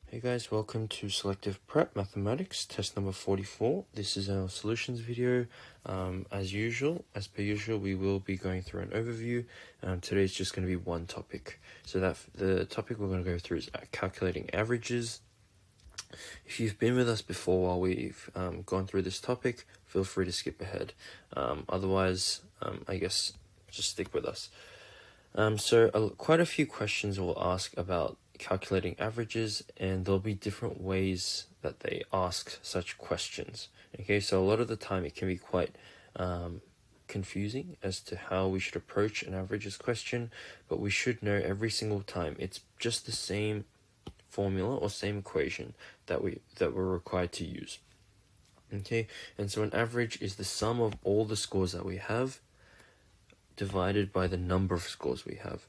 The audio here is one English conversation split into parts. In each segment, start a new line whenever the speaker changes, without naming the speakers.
Hey guys, welcome to Selective Prep Mathematics, test number 44. This is our solutions video. As per usual, we will be going through an overview. Today's just going to be one topic. So the topic we're going to go through is calculating averages. If you've been with us before while we've gone through this topic, feel free to skip ahead. Otherwise, I guess just stick with us. Quite a few questions will ask about calculating averages, and there'll be different ways that they ask such questions. Okay, so a lot of the time it can be quite confusing as to how we should approach an averages question, but we should know every single time it's just the same formula or same equation that we're required to use. Okay, and so an average is the sum of all the scores that we have divided by the number of scores we have.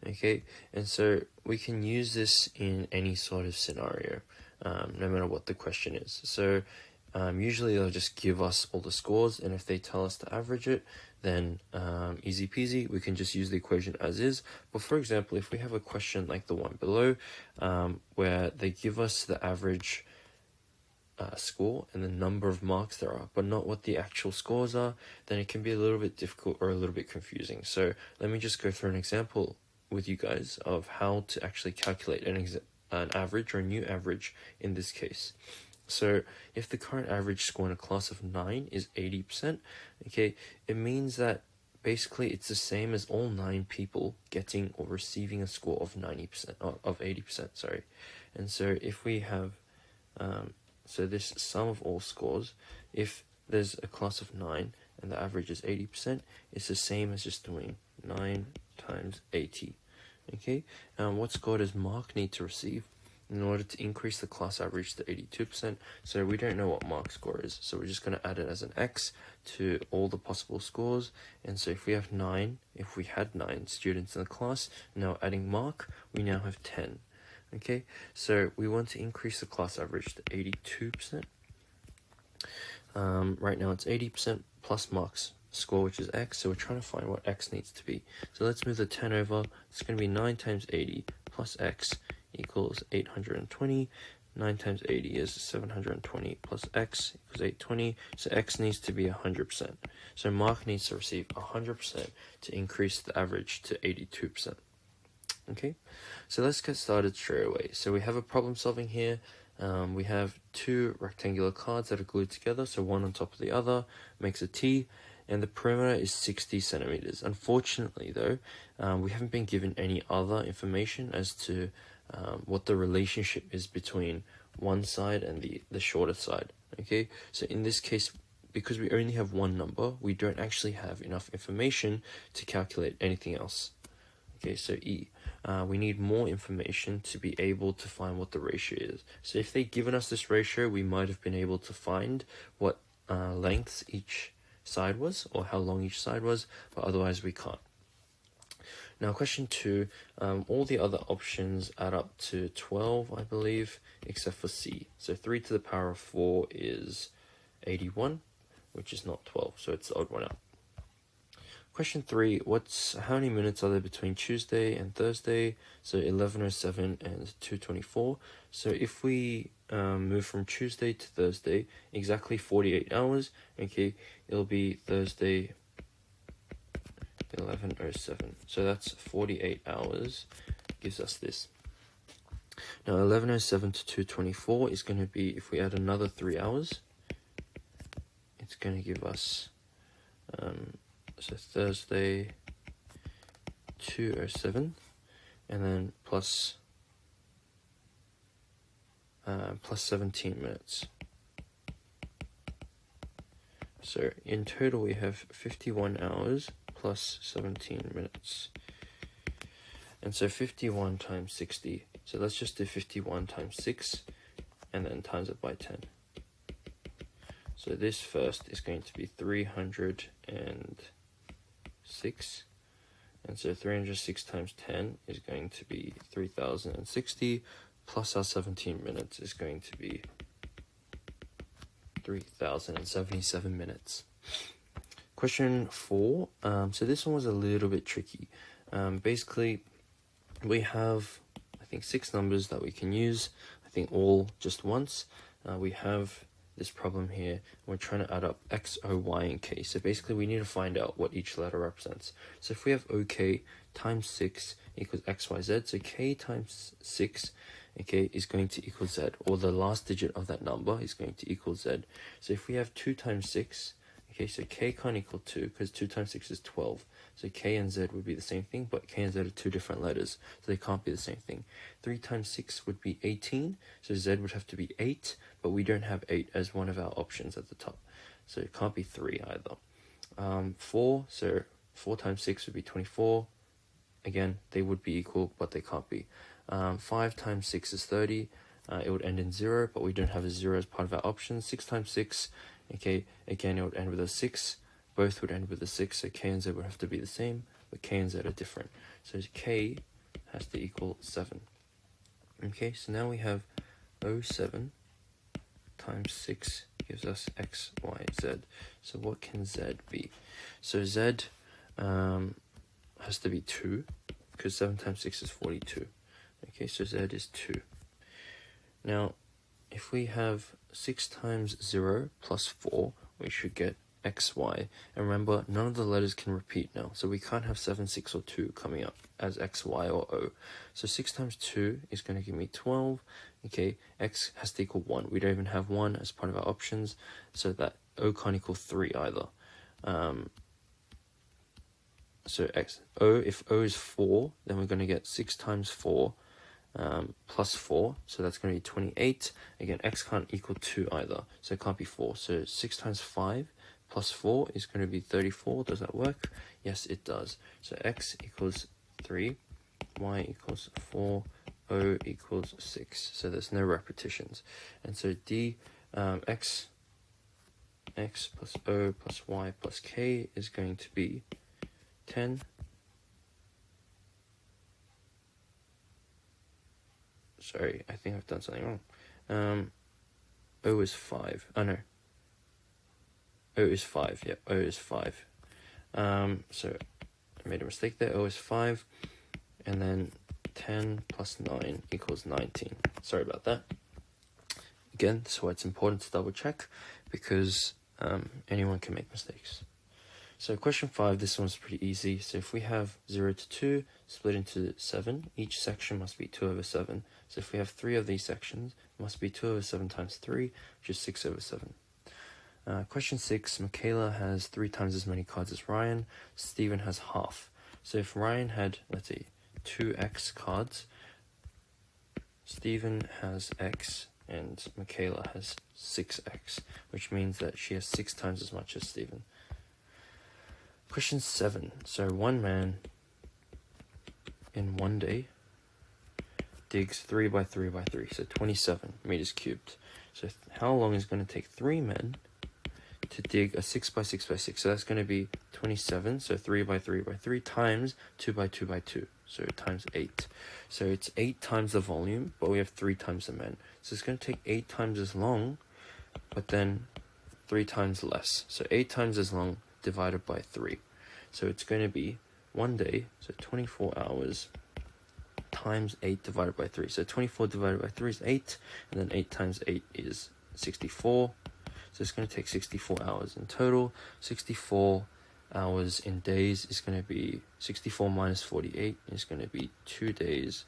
Okay, and so we can use this in any sort of scenario, no matter what the question is. So usually they'll just give us all the scores, and if they tell us to average it, then easy peasy, we can just use the equation as is. But for example, if we have a question like the one below, where they give us the average score and the number of marks there are, but not what the actual scores are, then it can be a little bit difficult or a little bit confusing. So let me just go through an example with you guys of how to actually calculate an average or a new average in this case. So if the current average score in a class of 9 is 80%, okay, it means that basically it's the same as all 9 people getting or receiving a score of 90%, of 80%, sorry. And so if we have so this sum of all scores, if there's a class of 9 and the average is 80%, it's the same as just doing 9 times 80. Okay, what score does Mark need to receive in order to increase the class average to 82%? So we don't know what Mark's score is, so we're just going to add it as an X to all the possible scores. And so if we had 9 students in the class, now adding Mark, we now have 10. Okay, so we want to increase the class average to 82%. Right now it's 80% plus Mark's score, which is X, so we're trying to find what X needs to be. So let's move the 10 over. It's going to be 9 times 80 plus X equals 820. 9 times 80 is 720 plus X equals 820. So X needs to be 100%. So Mark needs to receive 100% to increase the average to 82%. Okay, so let's get started straight away. So we have a problem solving here. We have two rectangular cards that are glued together, so one on top of the other makes a T, and the perimeter is 60 centimeters. Unfortunately though, we haven't been given any other information as to what the relationship is between one side and the shorter side. Okay, so in this case, because we only have one number, we don't actually have enough information to calculate anything else. Okay, so E. We need more information to be able to find what the ratio is. So if they'd given us this ratio, we might have been able to find what lengths each side was, or how long each side was, but otherwise we can't. Now question 2, all the other options add up to 12, I believe, except for C. So 3 to the power of 4 is 81, which is not 12, so it's the odd one out. Question 3, how many minutes are there between Tuesday and Thursday? So 11:07 and 2:24. So if we move from Tuesday to Thursday, exactly 48 hours, okay, it'll be Thursday 11:07. So that's 48 hours, gives us this. Now 11:07 to 2:24 is going to be, if we add another 3 hours, it's going to give us so Thursday 2:07, and then plus 17 minutes. So in total we have 51 hours plus 17 minutes. And so 51 times 60. So let's just do 51 times 6 and then times it by 10. So this first is going to be 306, and so 306 times 10 is going to be 3060, plus our 17 minutes is going to be 3077 minutes. Question 4, so this one was a little bit tricky. Basically we have, I think, 6 numbers that we can use. I something all just once, we have this problem here. We're trying to add up X, O, Y, and K. So basically we need to find out what each letter represents. So if we have OK times 6 equals X, Y, Z, so K times 6, okay, is going to equal Z, or the last digit of that number is going to equal Z. So if we have 2 times 6, okay, so K can't equal 2 because 2 times 6 is 12. So K and Z would be the same thing, but K and Z are two different letters, so they can't be the same thing. 3 times 6 would be 18, so Z would have to be 8, but we don't have 8 as one of our options at the top. So it can't be 3 either. 4, so 4 times 6 would be 24. Again, they would be equal, but they can't be. 5 times 6 is 30. It would end in 0, but we don't have a 0 as part of our options. 6 times 6, okay, again, it would end with a 6. Both would end with a 6, so K and Z would have to be the same, but K and Z are different. So K has to equal 7. Okay, so now we have 07 times 6 gives us X, Y, Z. So what can Z be? So Z has to be 2, because 7 times 6 is 42. Okay, so Z is 2. Now, if we have 6 times 0 plus 4, we should get X, Y. And remember, none of the letters can repeat now. So we can't have 7, 6, or 2 coming up as X, Y, or O. So 6 times 2 is going to give me 12. Okay, X has to equal 1. We don't even have 1 as part of our options. So that O can't equal 3 either. So if O is 4, then we're going to get 6 times 4 plus 4. So that's going to be 28. Again, X can't equal 2 either. So it can't be 4. So 6 times 5 plus 4 is going to be 34. Does that work? Yes, it does. So X equals 3, Y equals 4, O equals 6. So there's no repetitions. And so D, X plus O plus Y plus K is going to be 10. Sorry, I think I've done something wrong. O is 5. Oh no. O is 5. Yep, O is 5. So I made a mistake there. O is 5. And then 10 plus 9 equals 19. Sorry about that. Again, so it's important to double check because anyone can make mistakes. So question 5, this one's pretty easy. So if we have 0 to 2 split into 7, each section must be 2 over 7. So if we have 3 of these sections, it must be 2 over 7 times 3, which is 6 over 7. Question 6, Michaela has 3 times as many cards as Ryan. Stephen has half. So if Ryan had, let's see, 2x cards, Stephen has x, and Michaela has 6x, which means that she has 6 times as much as Stephen. Question 7. So one man in one day digs 3 by 3 by 3, so 27 meters cubed. So how long is going to take 3 men to dig a 6 by 6 by 6? So that's going to be 27, so 3 by 3 by 3 times 2 by 2 by 2, so times 8. So it's 8 times the volume, but we have 3 times the men. So it's going to take 8 times as long, but then 3 times less. So 8 times as long divided by 3. So it's going to be 1 day, so 24 hours times 8 divided by 3. So 24 divided by 3 is 8, and then 8 times 8 is 64. So it's going to take 64 hours in total. 64 hours in days is going to be 64 minus 48 is going to be 2 days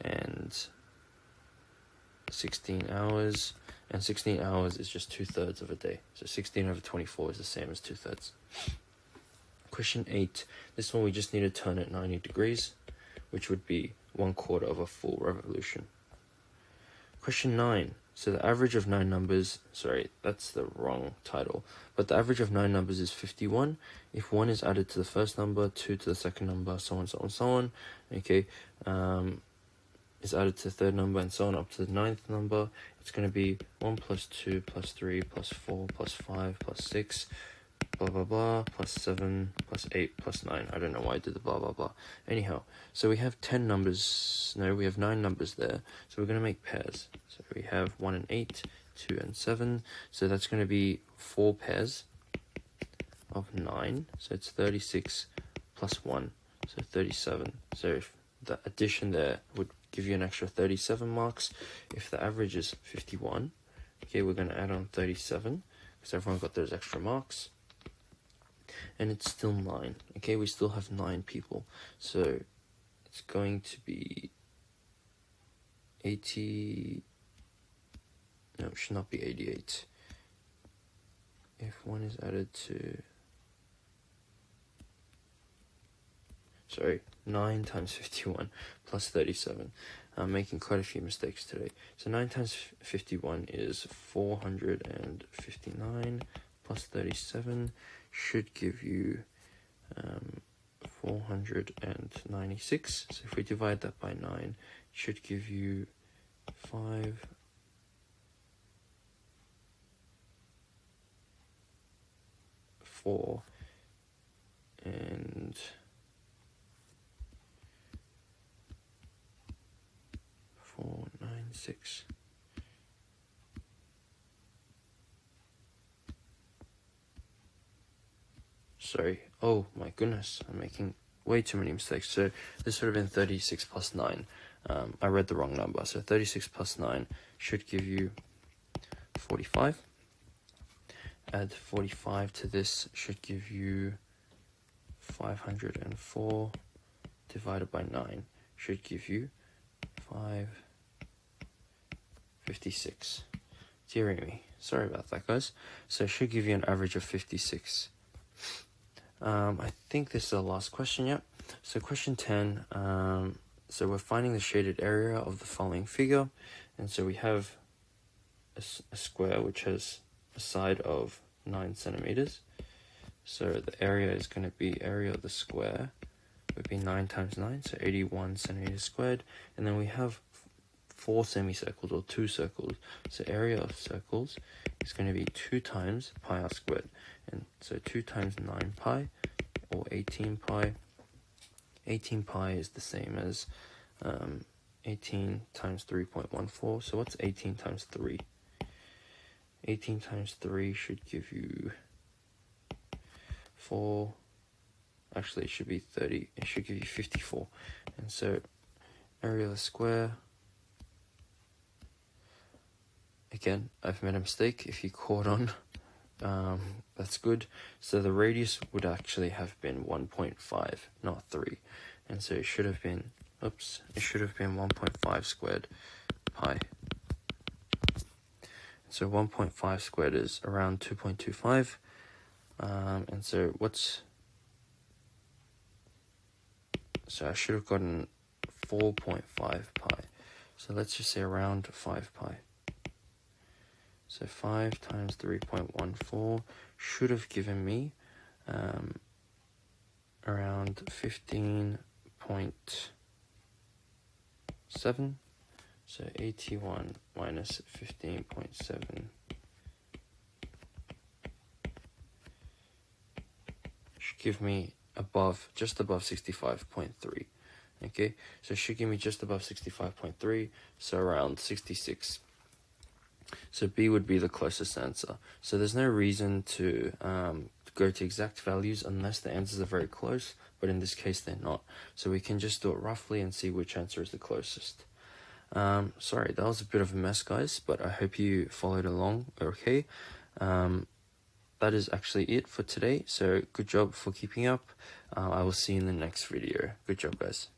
and 16 hours. And 16 hours is just 2/3 of a day. So 16 over 24 is the same as 2/3. Question 8. This one we just need to turn it 90 degrees, which would be 1/4 of a full revolution. Question 9. So the average of 9 numbers, sorry, that's the wrong title, but the average of 9 numbers is 51. If 1 is added to the first number, 2 to the second number, so on, so on, so on, okay, is added to the third number, and so on up to the 9th number, it's going to be 1 plus 2 plus 3 plus 4 plus 5 plus 6, blah, blah, blah, plus 7 plus 8 plus 9. I don't know why I did the blah, blah, blah. Anyhow, so we have 10 numbers, no, we have 9 numbers there, so we're going to make pairs. So we have 1 and 8, 2 and 7, so that's going to be 4 pairs of 9, so it's 36 plus 1, so 37. So if the addition there would give you an extra 37 marks. If the average is 51, okay, we're going to add on 37 because everyone got those extra marks. And it's still 9. Okay, we still have 9 people. So it's going to be 80. No, it should not be 88. If 1 is added to... Sorry, 9 times 51 plus 37. I'm making quite a few mistakes today. So 9 times 51 is 459 plus 37 should give you 496. So if we divide that by 9, it should give you 5. 4 and 496. Sorry. Oh my goodness, I'm making way too many mistakes. So this would have been 36 plus 9. I read the wrong number. So 36 plus 9 should give you 45. Add 45 to this should give you 504 divided by 9 should give you 556. Dearing me. Sorry about that, guys. So it should give you an average of 56. I think this is the last question, yep. So question 10, so we're finding the shaded area of the following figure. And so we have a square which has a side of 9 centimeters. So the area is going to be area of the square would be 9 times 9, so 81 centimeters squared. And then we have 4 semicircles or 2 circles. So area of circles is going to be 2 times pi r squared. And so 2 times 9 pi or 18 pi. 18 pi is the same as 18 times 3.14. So what's 18 times 3? 18 times 3 should give you 4. Actually, it should be 30. It should give you 54. And so area of the square. Again, I've made a mistake. If you caught on, that's good. So the radius would actually have been 1.5, not 3. And so it should have been, it should have been 1.5 squared pi. So 1.5 squared is around 2.25. And so so I should have gotten 4.5 pi. So let's just say around 5 pi. So 5 times 3.14 should have given me around 15.7. So 81 minus 15.7 should give me just above 65.3. Okay, so it should give me just above 65.3, so around 66. So B would be the closest answer. So there's no reason to go to exact values unless the answers are very close, but in this case they're not. So we can just do it roughly and see which answer is the closest. Sorry, that was a bit of a mess, guys, but I hope you followed along okay. That is actually it for today, so good job for keeping up. I will see you in the next video. Good job, guys.